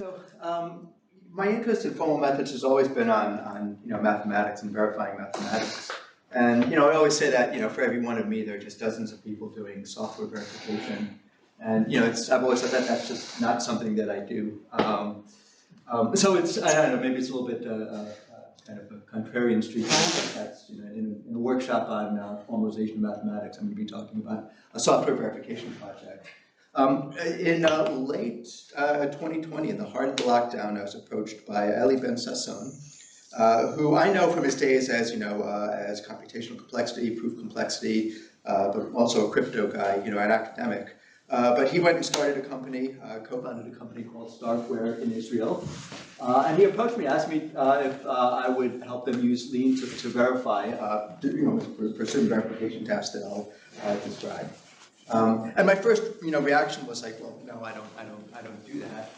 So my interest in formal methods has always been on mathematics and verifying mathematics. And I always say that for every one of me, there are just dozens of people doing software verification. And I've always said that that's just not something that I do. So I don't know, maybe it's a little bit kind of a contrarian streak. That's in a workshop on formalization of mathematics, I'm going to be talking about a software verification project. In late 2020, in the heart of the lockdown, I was approached by Ali Ben Sasson, who I know from his days as as computational complexity, proof complexity, but also a crypto guy, an academic. But he went and started a company, co-founded a company called Starkware in Israel. And he approached me, asked me if I would help them use Lean to verify, for certain verification tasks that I'll describe. And my first, reaction was like, well, no, I don't do that.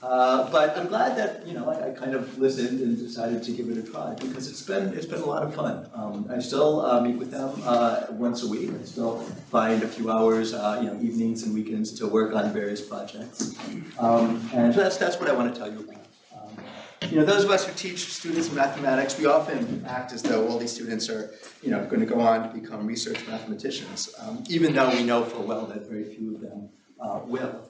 But I'm glad that I kind of listened and decided to give it a try because it's been a lot of fun. I still meet with them once a week. I still find a few hours, evenings and weekends to work on various projects. And so that's what I want to tell you about. Those of us who teach students in mathematics, we often act as though all these students are, going to go on to become research mathematicians, even though we know full well that very few of them will.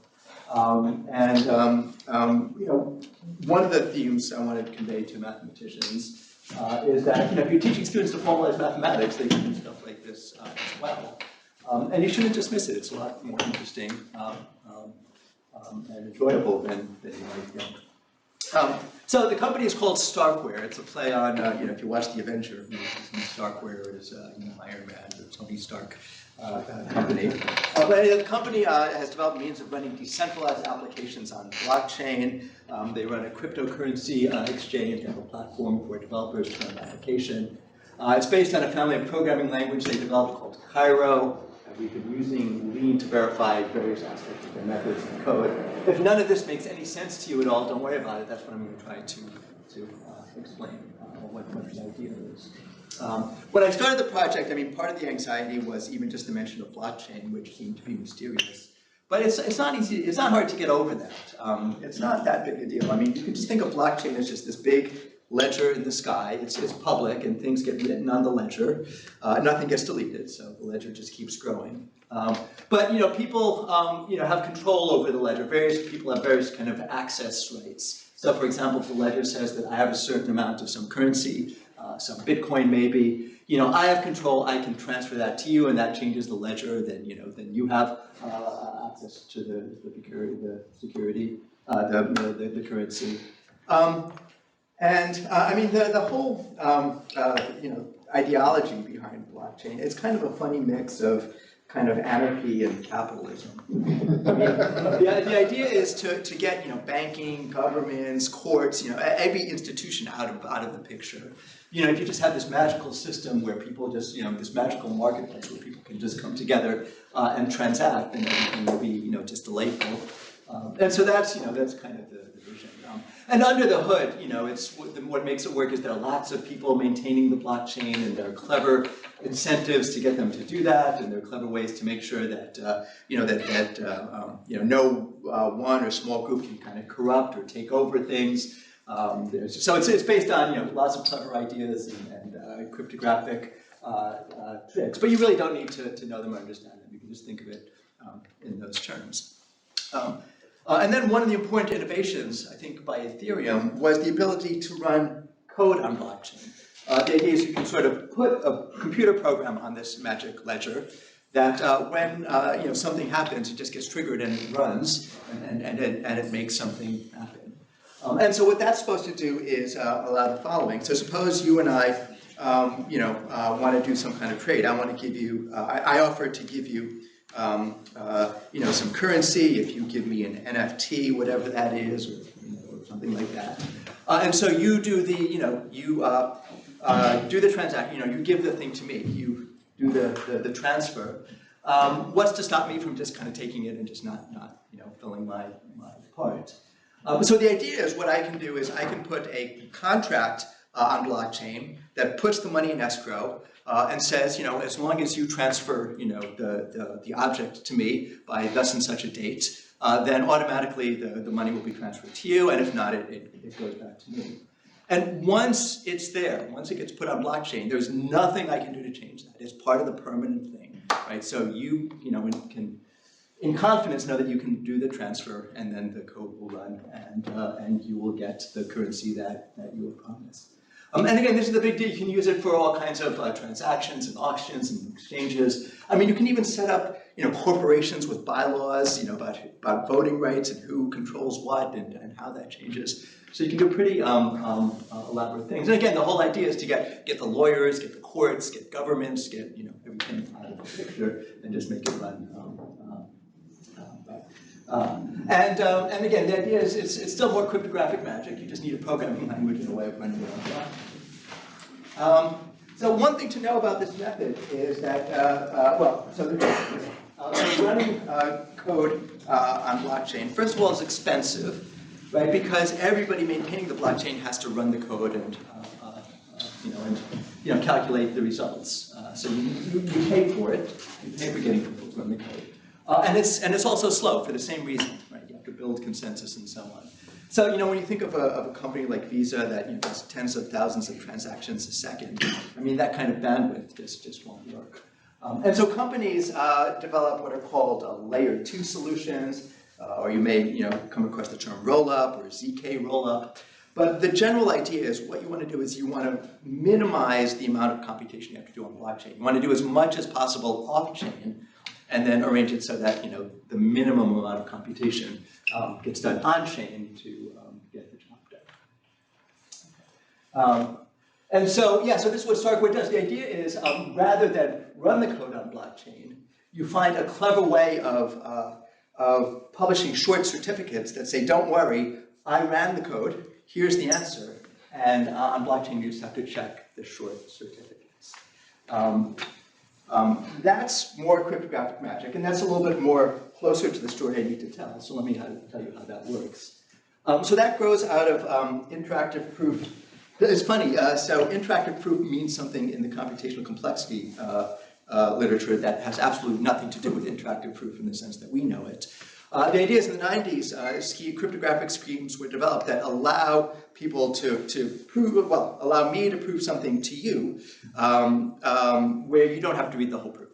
One of the themes I wanted to convey to mathematicians is that if you're teaching students to formalize mathematics, they can do stuff like this as well. And you shouldn't dismiss it. It's a lot more interesting and enjoyable than you might think. So the company is called Starkware. It's a play on, if you watch the Avenger movies, Starkware is Iron Man or Tony Stark company. But the company has developed means of running decentralized applications on blockchain. They run a cryptocurrency exchange and a platform for developers to run an application. It's based on a family of programming language they developed called Cairo. We've been using Lean to verify various aspects of their methods and code. If none of this makes any sense to you at all, don't worry about it. That's what I'm going to try to explain what the idea is. When I started the project, part of the anxiety was even just the mention of blockchain, which seemed to be mysterious. But it's not easy. It's not hard to get over that. It's not that big a deal. You can just think of blockchain as just this big ledger in the sky. It's public, and things get written on the ledger. Nothing gets deleted, so the ledger just keeps growing. But people have control over the ledger. Various people have various kind of access rights. So, for example, if the ledger says that I have a certain amount of some currency, some Bitcoin maybe, I have control. I can transfer that to you, and that changes the ledger. Then you have access to the security, the currency. The whole ideology behind blockchain is kind of a funny mix of kind of anarchy and capitalism. The idea is to get banking, governments, courts, every institution out of the picture. If you just have this magical system where people just this magical marketplace where people can just come together and transact, and everything will be just delightful. And so that's kind of the vision. And under the hood, what makes it work is there are lots of people maintaining the blockchain, and there are clever incentives to get them to do that, and there are clever ways to make sure that no one or small group can kind of corrupt or take over things. So it's based on lots of clever ideas and cryptographic tricks, but you really don't need to know them or understand them. You can just think of it in those terms. And then one of the important innovations, I think, by Ethereum was the ability to run code on blockchain. The idea is you can sort of put a computer program on this magic ledger that when something happens, it just gets triggered and it runs, and it makes something happen. And so what that's supposed to do is allow the following. So suppose you and I want to do some kind of trade. I want to give you, I offer to give you some currency, if you give me an NFT, whatever that is, or something like that. And so you do the, do the transaction, you give the thing to me, you do the transfer. What's to stop me from just kind of taking it and just not filling my part? So the idea is what I can do is I can put a contract on blockchain that puts the money in escrow, and says, as long as you transfer, the object to me by thus and such a date, then automatically the money will be transferred to you, and if not, it goes back to me. And once it's there, once it gets put on blockchain, there's nothing I can do to change that. It's part of the permanent thing, right? So you can, in confidence, know that you can do the transfer, and then the code will run, and you will get the currency that you were promised. And again, this is the big deal. You can use it for all kinds of transactions and auctions and exchanges. I mean, you can even set up, corporations with bylaws, about voting rights and who controls what and how that changes. So you can do pretty elaborate things. And again, the whole idea is to get the lawyers, get the courts, get governments, get everything out of the picture, and just make it run. And again, the idea is it's still more cryptographic magic. You just need a programming language and a way of running it on blockchain. So one thing to know about this method is that, running code on blockchain, first of all, is expensive, right? Because everybody maintaining the blockchain has to run the code and calculate the results. So you pay for it. You pay for getting people to run the code. And it's also slow for the same reason, right? You have to build consensus and so on. So when you think of a company like Visa that does tens of thousands of transactions a second, I mean that kind of bandwidth just won't work. And so companies develop what are called layer 2 solutions, or you may come across the term rollup or ZK rollup. But the general idea is what you want to do is you want to minimize the amount of computation you have to do on blockchain. You want to do as much as possible off-chain, and then arrange it so that the minimum amount of computation gets done on-chain to get the job done. And so, so this is what Starkware does. The idea is rather than run the code on blockchain, you find a clever way of publishing short certificates that say, don't worry, I ran the code, here's the answer, and on blockchain you just have to check the short certificates. That's more cryptographic magic, and that's a little bit more closer to the story I need to tell. So let me tell you how that works. So that grows out of interactive proof. It's funny, so interactive proof means something in the computational complexity literature that has absolutely nothing to do with interactive proof in the sense that we know it. The idea is in the 90s, cryptographic schemes were developed that allow people to prove, allow me to prove something to you where you don't have to read the whole proof.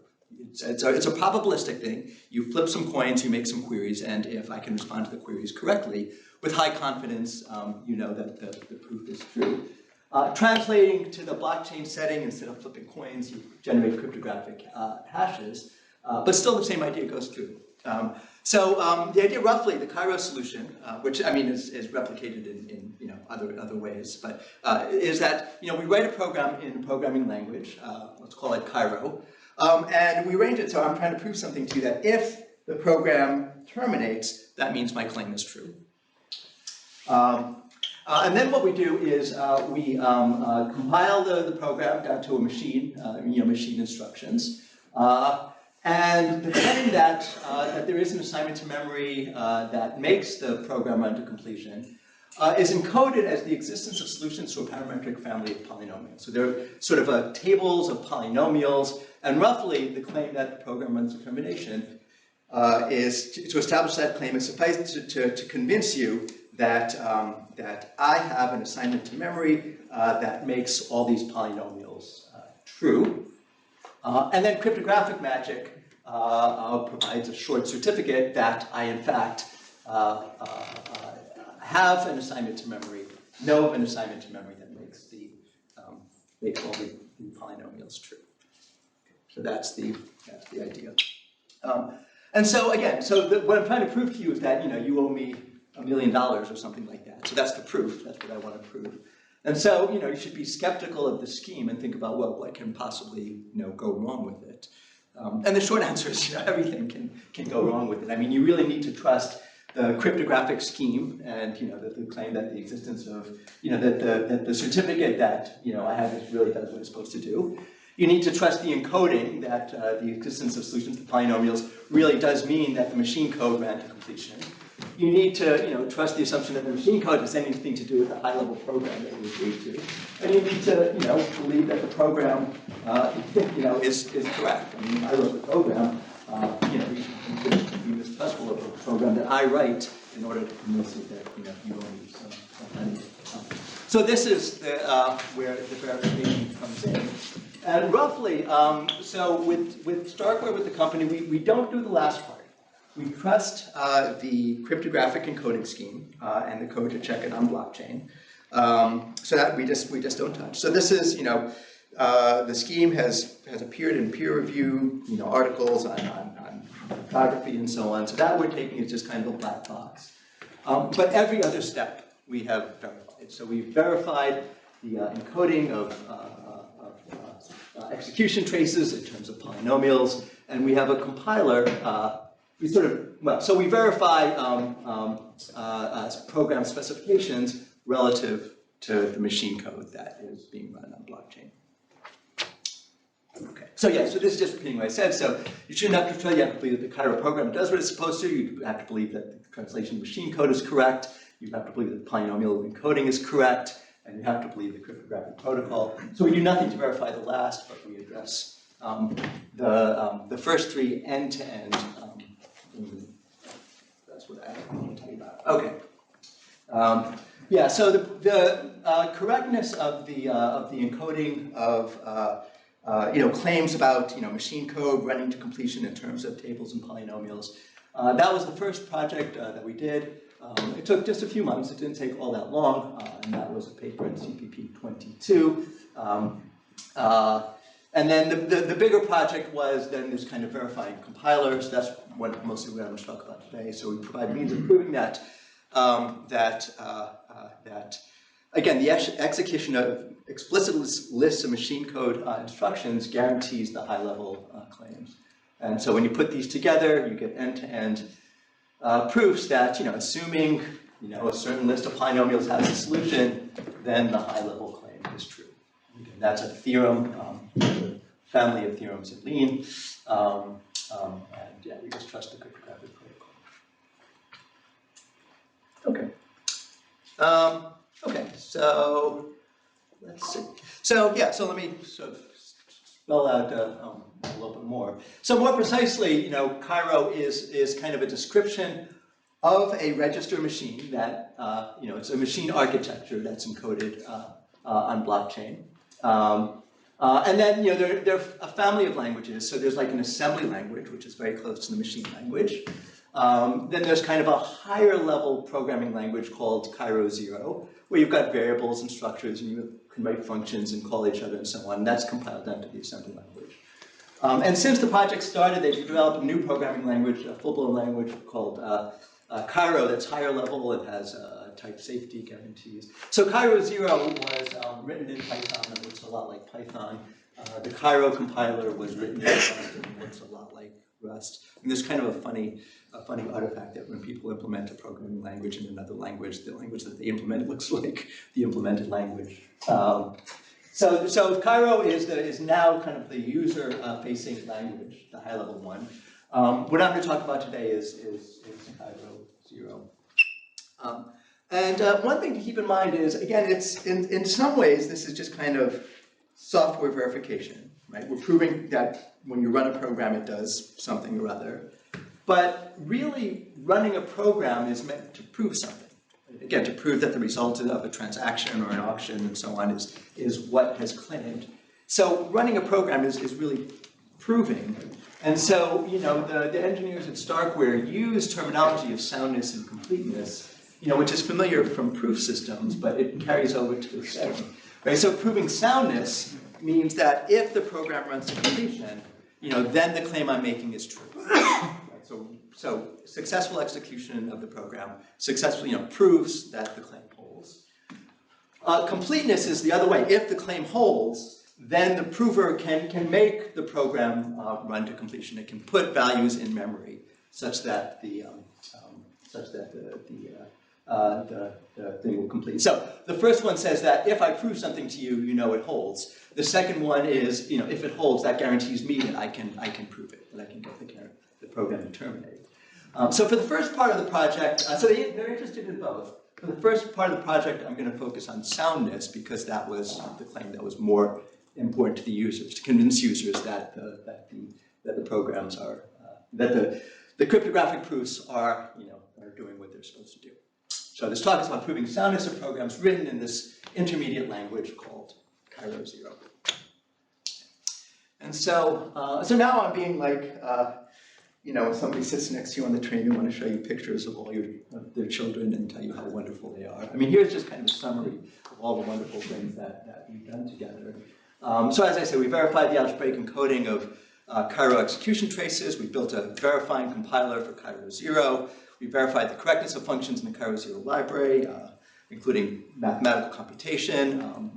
It's a probabilistic thing. You flip some coins, you make some queries, and if I can respond to the queries correctly, with high confidence, you know that the proof is true. Translating to the blockchain setting, instead of flipping coins, you generate cryptographic hashes, but still the same idea goes through. So the idea, roughly, the Cairo solution, which I mean is replicated in other ways, but is that we write a program in a programming language, let's call it Cairo, and we arrange it so I'm trying to prove something to you that if the program terminates, that means my claim is true. And then what we do is we compile the program down to a machine, machine instructions. And declaring that there is an assignment to memory that makes the program run to completion is encoded as the existence of solutions to a parametric family of polynomials. So they're sort of tables of polynomials, and roughly the claim that the program runs to termination is to establish that claim is suffice to convince you that that I have an assignment to memory that makes all these polynomials true. And then cryptographic magic provides a short certificate that I, in fact, have an assignment to memory, know of an assignment to memory that makes makes all the polynomials true. So that's the idea. And so again, what I'm trying to prove to you is that you owe me $1 million or something like that. So that's the proof. That's what I want to prove. And so, you should be skeptical of the scheme and think about, well, what can possibly, go wrong with it? And the short answer is, everything can go wrong with it. I mean, you really need to trust the cryptographic scheme and, the claim that the existence of, that the certificate that, I have really does what it's supposed to do. You need to trust the encoding that the existence of solutions to polynomials really does mean that the machine code ran to completion. You need to, trust the assumption that the machine code has anything to do with the high-level program that you agreed to, and you need to, believe that the program, is correct. I mean, if I wrote the program, you could be mistrustful of a program that I write in order to convince it that you owe me some money. So this is where the verification comes in. And roughly, so with Starkware, with the company, we don't do the last part. We trust the cryptographic encoding scheme and the code to check it on blockchain, so that we just don't touch. So this is, the scheme has appeared in peer review, articles on cryptography and so on. So that we're taking is just kind of a black box. But every other step we have verified. So we've verified the encoding of execution traces in terms of polynomials, and we have a compiler. So we verify program specifications relative to the machine code that is being run on blockchain. Okay, so this is just repeating what I said. So you shouldn't have to try, you have to believe that the Cairo program does what it's supposed to. You have to believe that the translation of machine code is correct. You have to believe that the polynomial encoding is correct. And you have to believe the cryptographic protocol. So we do nothing to verify the last, but we address the first three end-to-end. That's what I want to tell you about. Okay. So the correctness of the encoding of claims about machine code running to completion in terms of tables and polynomials. That was the first project that we did. It took just a few months. It didn't take all that long, and that was a paper in CPP 22. And then the bigger project was then this kind of verifying compilers. That's what mostly we're going to talk about today. So we provide means of proving that again, the execution of explicit lists of machine code instructions guarantees the high-level claims. And so when you put these together, you get end-to-end proofs that, assuming, a certain list of polynomials has a solution, then the high-level claim is true. And that's a theorem, a family of theorems in Lean, and we just trust the cryptographic protocol. Okay. So let's see. So let me sort of spell out a little bit more. So more precisely, Cairo is kind of a description of a register machine that, it's a machine architecture that's encoded on blockchain. And then, there are a family of languages. So there's like an assembly language, which is very close to the machine language. Then there's kind of a higher level programming language called Cairo 0, where you've got variables and structures, and you can write functions and call each other and so on. And that's compiled down to the assembly language. And since the project started, they've developed a new programming language, a full-blown language called Cairo that's higher level. It has type safety guarantees. So Cairo 0 was written in Python and looks a lot like Python. The Cairo compiler was written in Rust and looks a lot like Rust. And there's kind of a funny artifact that when people implement a programming language in another language, the language that they implement looks like the implemented language. So Cairo is now kind of the user-facing language, the high-level one. What I'm going to talk about today is Cairo 0. And one thing to keep in mind is, again, it's in some ways this is just kind of software verification, right? We're proving that when you run a program, it does something or other. But really, running a program is meant to prove something. Again, to prove that the result of a transaction or an auction and so on is what has claimed. So running a program is really proving. And so, the engineers at Starkware use terminology of soundness and completeness, which is familiar from proof systems, but it carries over to the setting. Right? So proving soundness means that if the program runs to completion, then the claim I'm making is true. Right? So successful execution of the program successfully, proves that the claim holds. Completeness is the other way. If the claim holds, then the prover can make the program run to completion. It can put values in memory such that the thing will complete. So the first one says that if I prove something to you, it holds. The second one is, if it holds, that guarantees me that I can prove it, that I can get the program to terminate. So for the first part of the project, so they're interested in both. For the first part of the project, I'm going to focus on soundness because that was the claim that was more important to the users, to convince users that the programs are, that the cryptographic proofs are, are doing what they're supposed to do. So this talk is about proving soundness of programs written in this intermediate language called Cairo 0. And so, so now I'm being like, when somebody sits next to you on the train and want to show you pictures of all their children and tell you how wonderful they are. I mean, here's just kind of a summary of all the wonderful things that we've done together. So as I said, we verified the algebraic encoding of Cairo execution traces. We built a verifying compiler for Cairo 0. We verified the correctness of functions in the Cairo 0 library, including mathematical computation,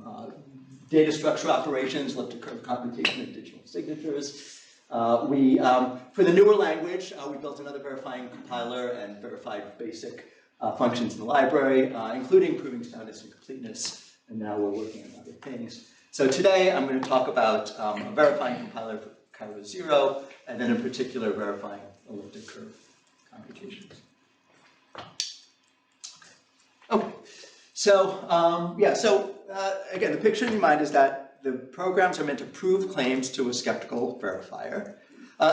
data structure operations, elliptic curve computation, and digital signatures. For the newer language, we built another verifying compiler and verified basic functions in the library, including proving soundness and completeness, and now we're working on other things. So today I'm going to talk about a verifying compiler for Cairo 0, and then in particular verifying elliptic curve computations. Okay, so again, the picture in your mind is that the programs are meant to prove claims to a skeptical verifier.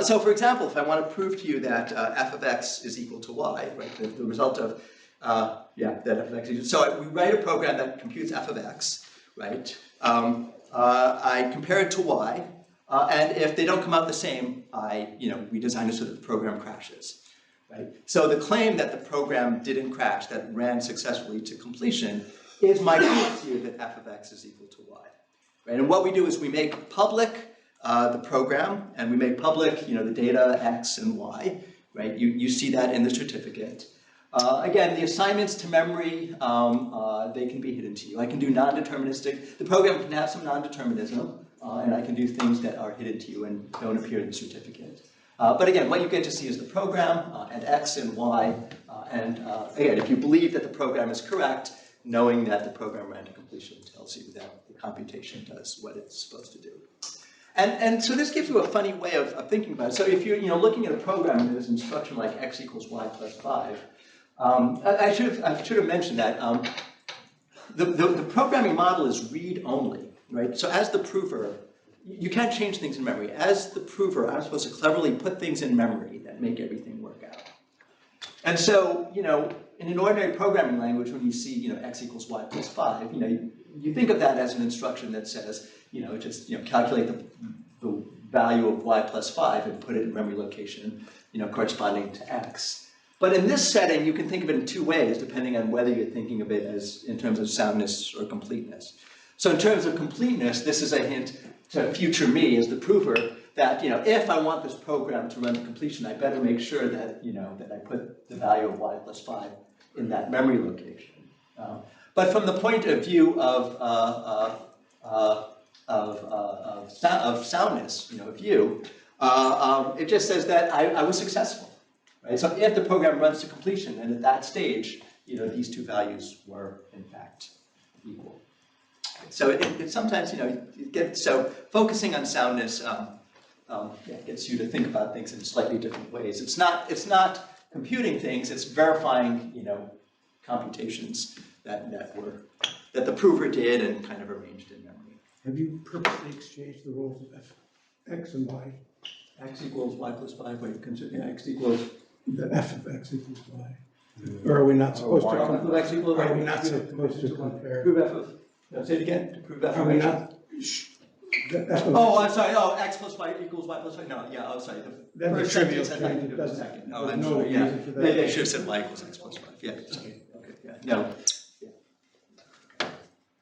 So for example, if I want to prove to you that f of x is equal to y, right, the result of, that f of x is, so we write a program that computes f of x, right? I compare it to y, and if they don't come out the same, we design it so that the program crashes. Right? So the claim that the program didn't crash, that ran successfully to completion, is my proof to you that f of x is equal to y. Right? And what we do is we make public the program, and we make public the data x and y. Right? You see that in the certificate. Again, the assignments to memory, they can be hidden to you. I can do non-deterministic. The program can have some non-determinism, and I can do things that are hidden to you and don't appear in the certificate. But again, what you get to see is the program and x and y, and again, if you believe that the program is correct, knowing that the program ran to completion tells you that the computation does what it's supposed to do. And so this gives you a funny way of thinking about it. So if you're looking at a program and there's an instruction like x equals y plus 5, I should have mentioned that the programming model is read-only, right? So as the prover, you can't change things in memory. As the prover, I'm supposed to cleverly put things in memory that make everything work out. And so, in an ordinary programming language, when you see, x equals y plus 5, you think of that as an instruction that says, just, calculate the value of y plus 5 and put it in memory location, corresponding to x. But in this setting, you can think of it in two ways, depending on whether you're thinking of it as in terms of soundness or completeness. So in terms of completeness, this is a hint to future me as the prover that, if I want this program to run to completion, I better make sure that, that I put the value of y plus 5 in that memory location. But from the point of view of soundness, of you, it just says that I was successful. Right? So if the program runs to completion, and at that stage, these two values were in fact equal. So it sometimes, so focusing on soundness gets you to think about things in slightly different ways. It's not computing things; it's verifying, computations that the prover did and kind of arranged in memory. Have you purposely exchanged the roles of f, x and y? X equals y plus 5. Wait, consider x equals. The f of x equals y. Or are we not supposed to? Are we not supposed to compare? Prove f of. No, say it again. To prove f of. Are we not? Oh, I'm sorry. Oh, x plus y equals y plus 5. No, yeah. Oh, sorry. The That's first trivial. sentence had nothing to do with the second. No, I'm no sorry. Yeah. reason for that. Maybe I should have said y equals x plus 5. Yeah. Sorry. Okay. Yeah. No. Yeah.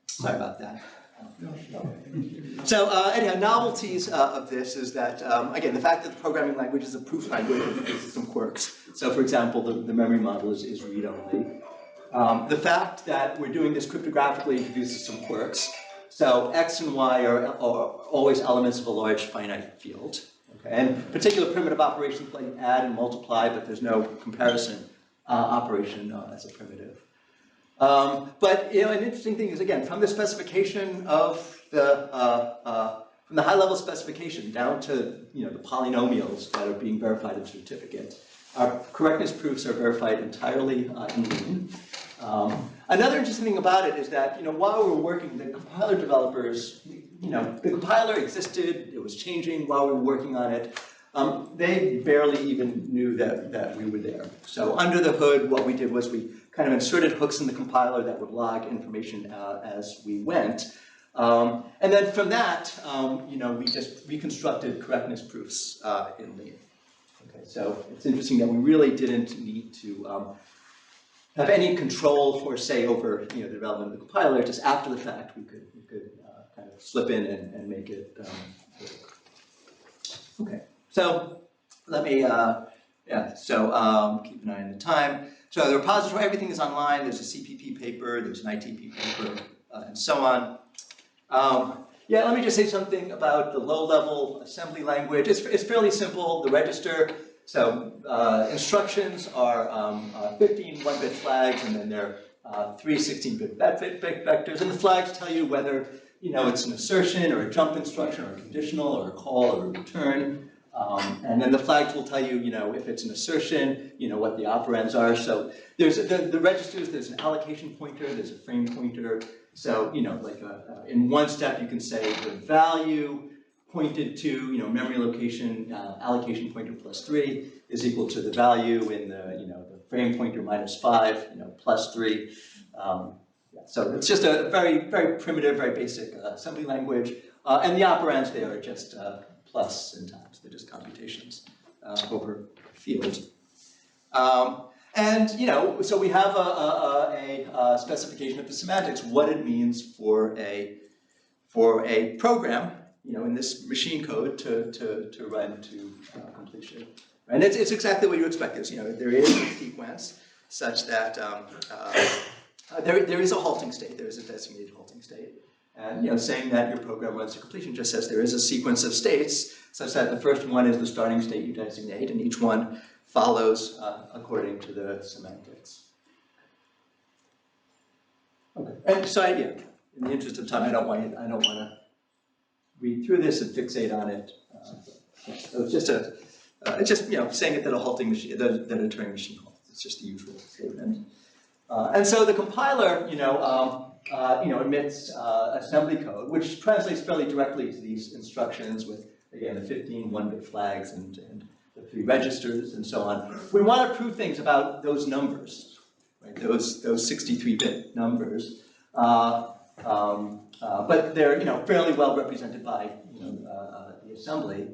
Sorry about that. So anyhow, novelties of this is that, again, the fact that the programming language is a proof language introduces some quirks. So for example, the memory model is read-only. The fact that we're doing this cryptographically introduces some quirks. So x and y are always elements of a large finite field. Okay? And particular primitive operations like add and multiply, but there's no comparison operation as a primitive. But an interesting thing is, again, from the specification of from the high-level specification down to the polynomials that are being verified in the certificate, our correctness proofs are verified entirely in Lean. Another interesting thing about it is that while we were working, the compiler developers, the compiler existed, it was changing while we were working on it. they barely even knew that we were there. So under the hood, what we did was we kind of inserted hooks in the compiler that would log information as we went. And then from that, we just reconstructed correctness proofs in Lean. Okay, so it's interesting that we really didn't need to have any control or say over the development of the compiler. Just after the fact, we could kind of slip in and make it work. Okay, so let me, keep an eye on the time. So the repository, everything is online. There's a CPP paper, there's an ITP paper, and so on. Let me just say something about the low-level assembly language. It's fairly simple, the register. So instructions are 15 1-bit flags, and then there are 3 16-bit vectors. And the flags tell you whether it's an assertion or a jump instruction or a conditional or a call or a return. And then the flags will tell you, if it's an assertion, what the operands are. So there's the registers, there's an allocation pointer, there's a frame pointer. So, in one step you can say the value pointed to, memory location, allocation pointer plus 3 is equal to the value in the frame pointer minus 5, plus 3. So it's just a very, very primitive, very basic assembly language. And the operands there are just plus and times. They're just computations over field. So we have a specification of the semantics, what it means for a program, in this machine code to run to completion. And it's exactly what you expect. There is a sequence such that there is a halting state. There is a designated halting state. And saying that your program runs to completion just says there is a sequence of states such that the first one is the starting state you designate, and each one follows according to the semantics. Okay. And so in the interest of time, I don't want to read through this and fixate on it. So it's just saying it that a halting machine, that a Turing machine halts. It's just the usual statement. And so the compiler, emits assembly code, which translates fairly directly to these instructions with, again, the 15 1-bit flags and the 3 registers and so on. We want to prove things about those numbers, right? Those 63-bit numbers, but they're fairly well represented by the assembly.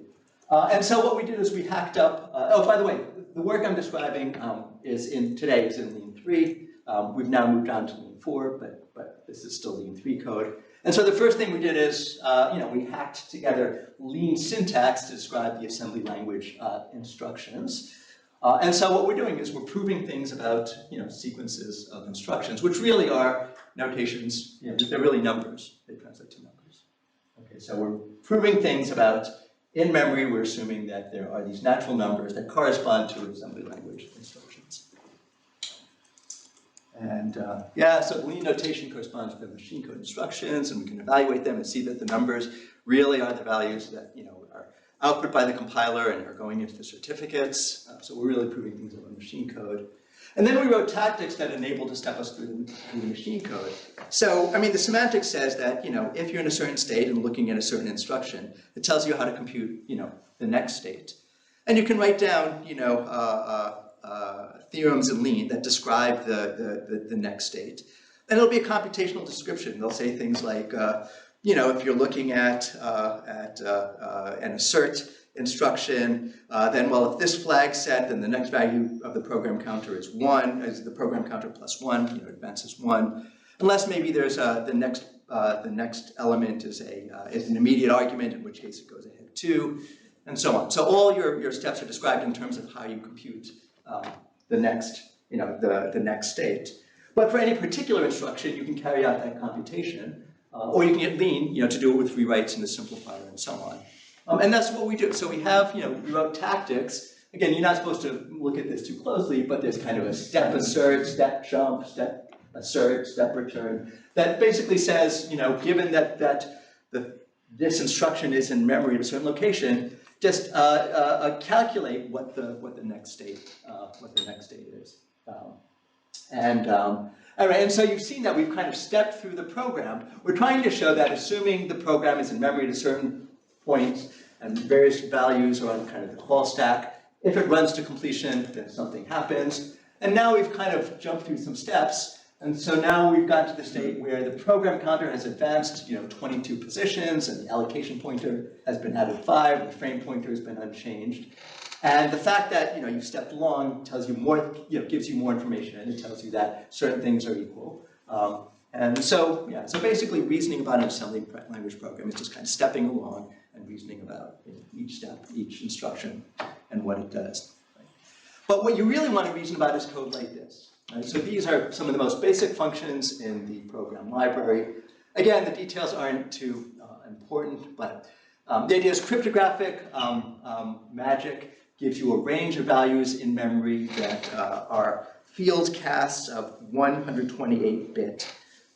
And so what we did is we hacked up. Oh, by the way, the work I'm describing today is in Lean 3. We've now moved on to Lean 4, but this is still Lean 3 code. And so the first thing we did is, we hacked together Lean syntax to describe the assembly language instructions. And so what we're doing is we're proving things about, sequences of instructions, which really are notations. They're really numbers. They translate to numbers. Okay, so we're proving things about, in memory, we're assuming that there are these natural numbers that correspond to assembly language instructions. And so Lean notation corresponds to the machine code instructions, and we can evaluate them and see that the numbers really are the values that are output by the compiler and are going into the certificates. So we're really proving things over machine code. And then we wrote tactics that enable to step us through the machine code. So, the semantics says that, if you're in a certain state and looking at a certain instruction, it tells you how to compute, the next state. And you can write down, theorems in Lean that describe the next state. And it'll be a computational description. They'll say things like, if you're looking at an assert instruction, then, well, if this flag set, then the next value of the program counter is 1, is the program counter plus 1, advances 1. Unless maybe there's the next element is an immediate argument, in which case it goes ahead 2, and so on. So all your steps are described in terms of how you compute the next state. But for any particular instruction, you can carry out that computation, or you can get Lean, to do it with rewrites in the simplifier and so on. And that's what we do. So we have, we wrote tactics. Again, you're not supposed to look at this too closely, but there's kind of a step assert, step jump, step assert, step return, that basically says, given that this instruction is in memory at a certain location, just calculate what the next state is. All right, and so you've seen that we've kind of stepped through the program. We're trying to show that assuming the program is in memory at a certain point, and various values are on kind of the call stack. If it runs to completion, then something happens. And now we've kind of jumped through some steps, and so now we've got to the state where the program counter has advanced 22 positions, and the allocation pointer has been added 5, the frame pointer has been unchanged. And the fact that you've stepped along tells you more, gives you more information, and it tells you that certain things are equal. And so, yeah, so basically reasoning about an assembly language program is just kind of stepping along and reasoning about each step, each instruction, and what it does. Right? But what you really want to reason about is code like this. Right? So these are some of the most basic functions in the program library. Again, the details aren't too important, but the idea is cryptographic magic gives you a range of values in memory that are field casts of 128-bit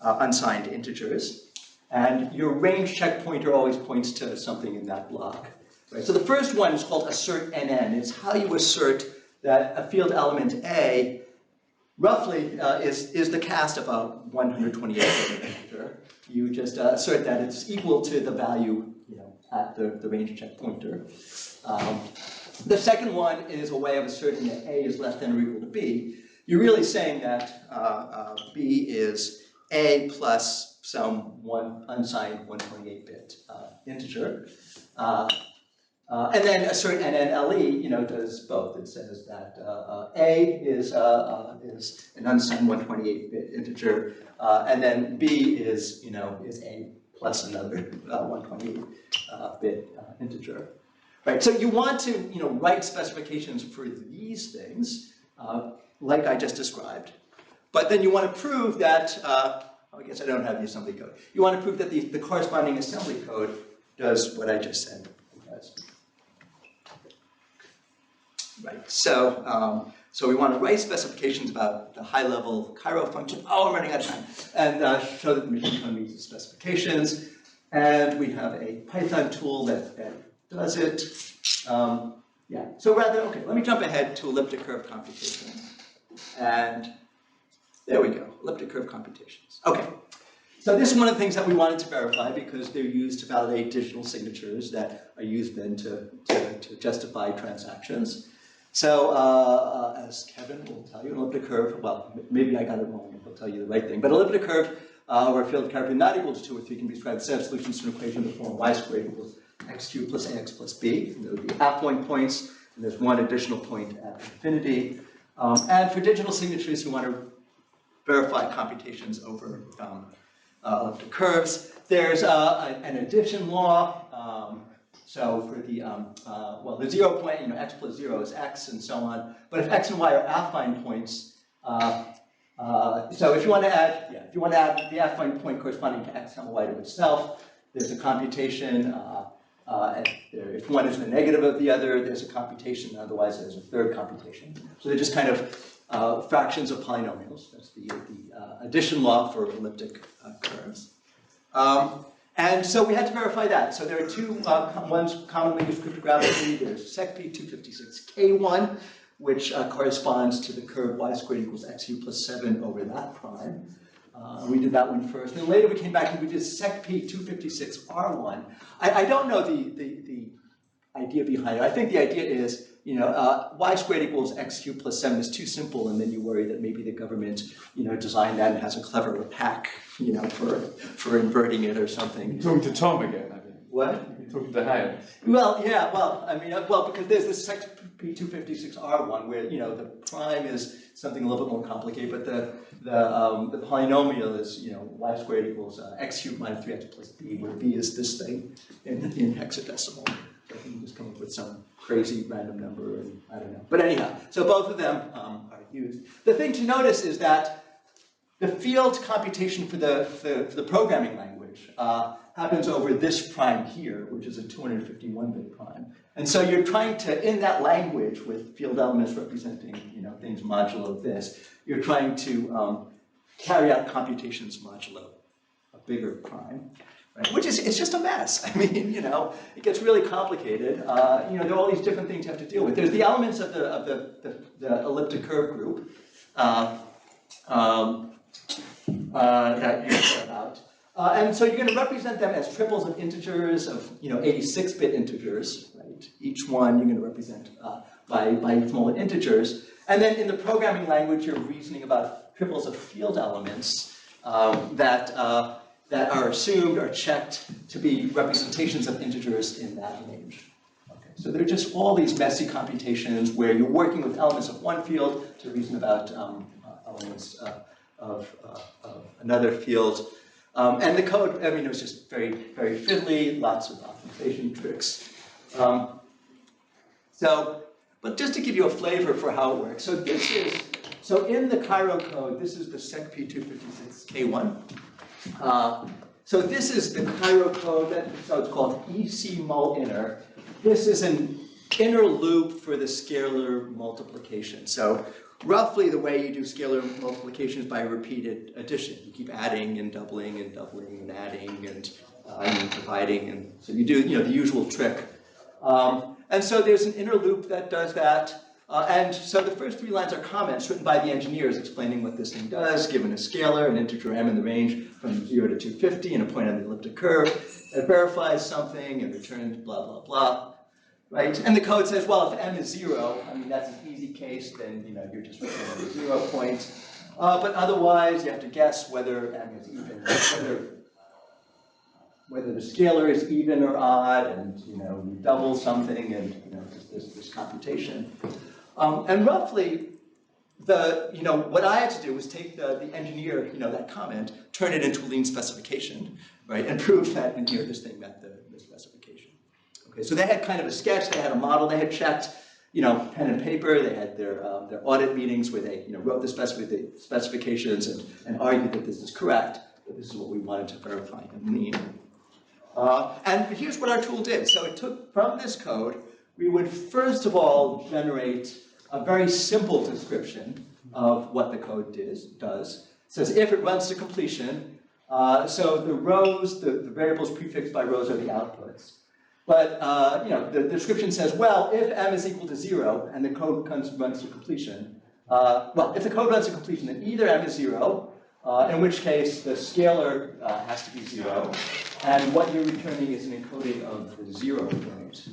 unsigned integers. And your range check pointer always points to something in that block. Right? So the first one is called assert NN. It's how you assert that a field element A roughly is the cast of a 128-bit integer. You just assert that it's equal to the value at the range check pointer. The second one is a way of asserting that A is less than or equal to B. You're really saying that B is A plus some unsigned 128-bit integer. And then assert NNLE, does both. It says that A is an unsigned 128-bit integer, and then B is A plus another 128-bit integer. Right. So you want to write specifications for these things, like I just described, but then you want to prove that. I guess I don't have the assembly code. You want to prove that the corresponding assembly code does what I just said it does. Right. So so we want to write specifications about the high-level Cairo function. Oh, I'm running out of time. And show that the machine code meets the specifications. And we have a Python tool that does it. Yeah. So okay, let me jump ahead to elliptic curve computation. And there we go, elliptic curve computations. Okay. So this is one of the things that we wanted to verify because they're used to validate digital signatures that are used then to justify transactions. So as Kevin will tell you, an elliptic curve, well, maybe I got it wrong, he'll tell you the right thing, but elliptic curve where a field of character not equal to 2 or 3 can be described as a set of solutions to an equation in the form y squared equals x cubed plus ax plus b. And there will be half-point points, and there's one additional point at infinity. And for digital signatures, you want to verify computations over elliptic curves. There's an addition law. So for the well, the 0 point, x plus 0 is x, and so on. But if x and y are affine points, so if you want to add, the affine point corresponding to x, comma y to itself, there's a computation. If one is the negative of the other, there's a computation. Otherwise, there's a third computation. So they're just kind of fractions of polynomials. That's the addition law for elliptic curves. And so we had to verify that. So there are two ones commonly used cryptographically. There's SecP256K1, which corresponds to the curve y squared equals x cubed plus 7 over that prime. We did that one first. Then later we came back and we did SecP256R1. I don't know the idea behind it. I think the idea is, y squared equals x cubed plus 7 is too simple, and then you worry that maybe the government, designed that and has a clever hack, for inverting it or something. You're talking to Tom again, I think. What? You're talking to Hale. Well, yeah, because there's this SecP256R1 where, the prime is something a little bit more complicated, but the polynomial is, y squared equals x cubed minus 3x plus b, where b is this thing in hexadecimal. So I can just come up with some crazy random number, and I don't know. But anyhow, so both of them are used. The thing to notice is that the field computation for the programming language happens over this prime here, which is a 251-bit prime. And so you're trying to, in that language with field elements representing, things modulo this, you're trying to carry out computations modulo a bigger prime. Right? Which is, it's just a mess. I mean, it gets really complicated. There are all these different things you have to deal with. There's the elements of the elliptic curve group that you care about. And so you're going to represent them as triples of integers of 86-bit integers, right? Each one you're going to represent by smaller integers. And then in the programming language, you're reasoning about triples of field elements that are assumed or checked to be representations of integers in that range. Okay, so they're just all these messy computations where you're working with elements of one field to reason about elements of another field. And the code, it was just very, very fiddly, lots of optimization tricks. But just to give you a flavor for how it works, so in the Cairo code, this is the SecP256K1. So this is the Cairo code, so it's called EC_mul_inner. This is an inner loop for the scalar multiplication. So roughly the way you do scalar multiplication is by repeated addition. You keep adding and doubling and doubling and adding and dividing, and so you do the usual trick. And so there's an inner loop that does that. And so the first 3 lines are comments written by the engineers explaining what this thing does, given a scalar, an integer m in the range from 0 to 250 and a point on the elliptic curve. It verifies something and returns blah, blah, blah. Right? And the code says, well, if m is 0, that's an easy case, then you're just returning a 0 point. But otherwise, you have to guess whether m is even, whether the scalar is even or odd, and you double something, and this computation. And roughly, what I had to do was take the engineer, that comment, turn it into a lean specification, right, and prove that this thing met the specification. Okay, so they had kind of a sketch, they had a model, they had checked, pen and paper, they had their audit meetings where they, wrote the specifications and argued that this is correct, that this is what we wanted to verify in lean. And here's what our tool did. So it took, from this code, we would first of all generate a very simple description of what the code does. It says if it runs to completion, so the rows, the variables prefixed by rows are the outputs. But the description says, well, if m is equal to 0 and the code runs to completion, if the code runs to completion, then either m is 0, in which case the scalar has to be 0, and what you're returning is an encoding of the 0 point.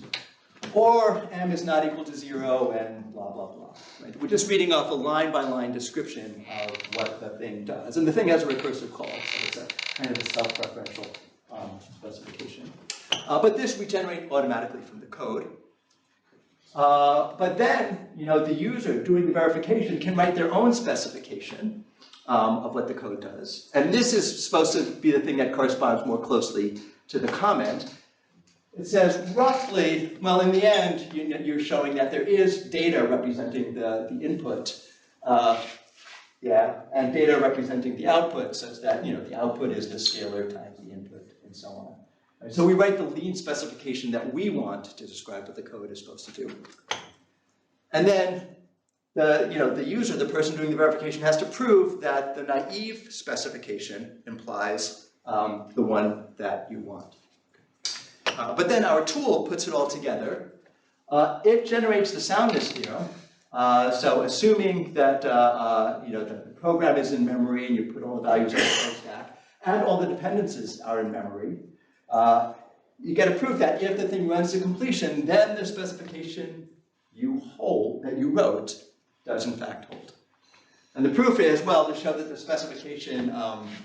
Or m is not equal to 0 and blah, blah, blah. Right? We're just reading off a line-by-line description of what the thing does. And the thing has a recursive call, so it's a kind of a self-referential specification. But this we generate automatically from the code. But then, the user doing the verification can write their own specification of what the code does. And this is supposed to be the thing that corresponds more closely to the comment. It says roughly, well, in the end, you're showing that there is data representing the input, and data representing the output, such that the output is the scalar times the input, and so on. Right, so we write the lean specification that we want to describe what the code is supposed to do, and then the user, the person doing the verification, has to prove that the naive specification implies the one that you want. But then our tool puts it all together. It generates the soundness theorem. So assuming that the program is in memory and you put all the values on the code stack, and all the dependencies are in memory, you get to prove that if the thing runs to completion, then the specification that you wrote does in fact hold. And the proof is, well, to show that the specification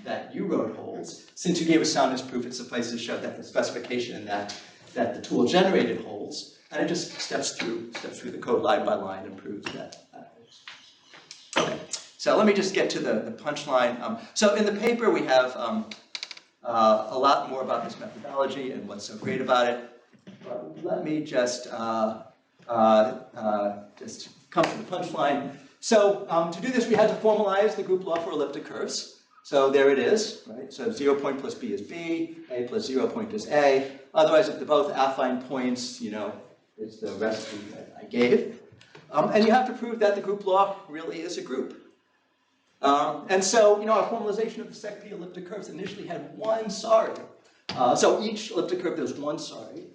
that you wrote holds, since you gave a soundness proof, it suffices to show that the specification that the tool generated holds, and it just steps through the code line by line and proves that holds. Okay, so let me just get to the punchline. So in the paper we have a lot more about this methodology and what's so great about it. But let me just come to the punchline. So to do this, we had to formalize the group law for elliptic curves. So there it is, right? So 0 point plus b is b, a plus 0 point is a. Otherwise, if they're both affine points, it's the recipe that I gave. And you have to prove that the group law really is a group. And so, our formalization of the SecP elliptic curves initially had one sorry. So each elliptic curve, there's one sorry.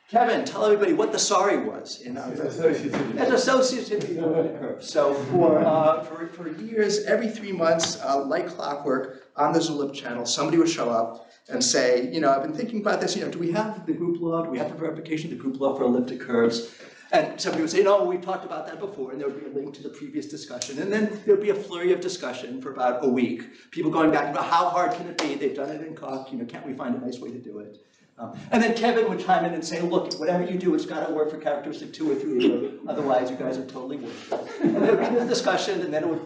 Kevin, tell everybody what the sorry was in our associativity. That's associativity elliptic curve. So for years, every 3 months, like clockwork, on the Zulip channel, somebody would show up and say, I've been thinking about this, do we have the group law? Do we have the verification of the group law for elliptic curves? And somebody would say, no, we've talked about that before, and there would be a link to the previous discussion. And then there would be a flurry of discussion for about a week. People going back about how hard can it be? They've done it in Coq, can't we find a nice way to do it? And then Kevin would chime in and say, look, whatever you do, it's got to work for characteristic 2 or 3, otherwise you guys are totally worthless. And there would be this discussion, and then it would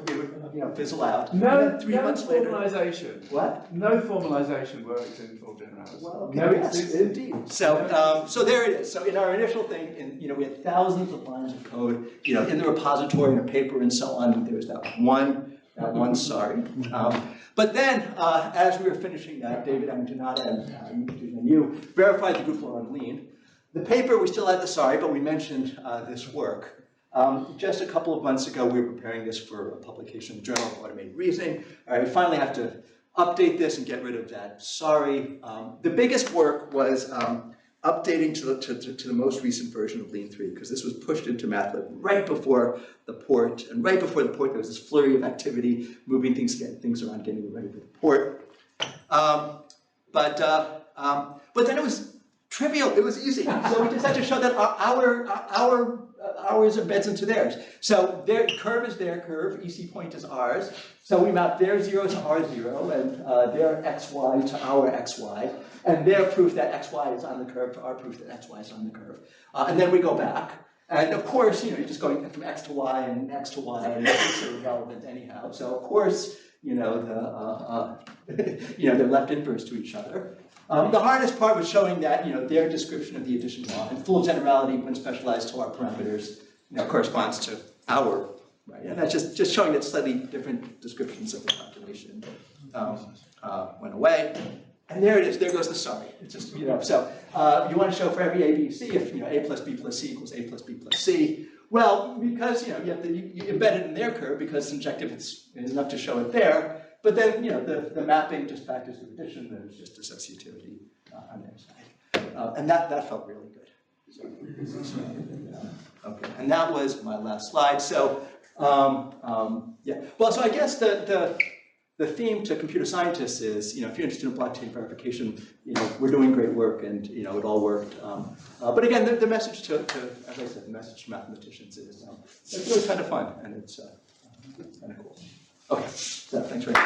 fizzle out. No, 3 months later. formalization. What? No formalization works in full generality. Well, okay, no, yes, indeed. So there it is. So in our initial thing, we had thousands of lines of code, in the repository, in a paper, and so on. There was that one sorry. But then, as we were finishing that, David Amanjanada and you verified the group law on lean. The paper, we still had the sorry, but we mentioned this work. Just a couple of months ago, we were preparing this for a publication in the Journal of Automated Reasoning. We finally have to update this and get rid of that sorry. The biggest work was updating to the most recent version of Lean 3, because this was pushed into MATLAB right before the port. And right before the port, there was this flurry of activity, moving things around, getting ready for the port. But then it was trivial, it was easy. So we just had to show that ours embeds into theirs. So their curve is their curve, EC point is ours. So we map their 0 to our 0, and their xy to our xy, and their proof that xy is on the curve to our proof that xy is on the curve. And then we go back. And of course, you're just going from x to y and x to y, and it's irrelevant anyhow. So of course, they're left inverse to each other. The hardest part was showing that their description of the addition law in full generality when specialized to our parameters corresponds to our, right? And that's just showing that slightly different descriptions of the calculation went away. And there it is. There goes the sorry. It's just So you want to show for every a, b, c if a plus b plus c equals a plus b plus c. Well, because you embed it in their curve because injective is enough to show it there. But then, the mapping just factors the addition, there's just associativity on their side. And that felt really good. So, okay, and that was my last slide. So, yeah. Well, so I guess the theme to computer scientists is, if you're interested in blockchain verification, we're doing great work and, it all worked. But again, the message to, as I said, the message to mathematicians is it's really kind of fun and it's kind of cool. Okay, so thanks very much.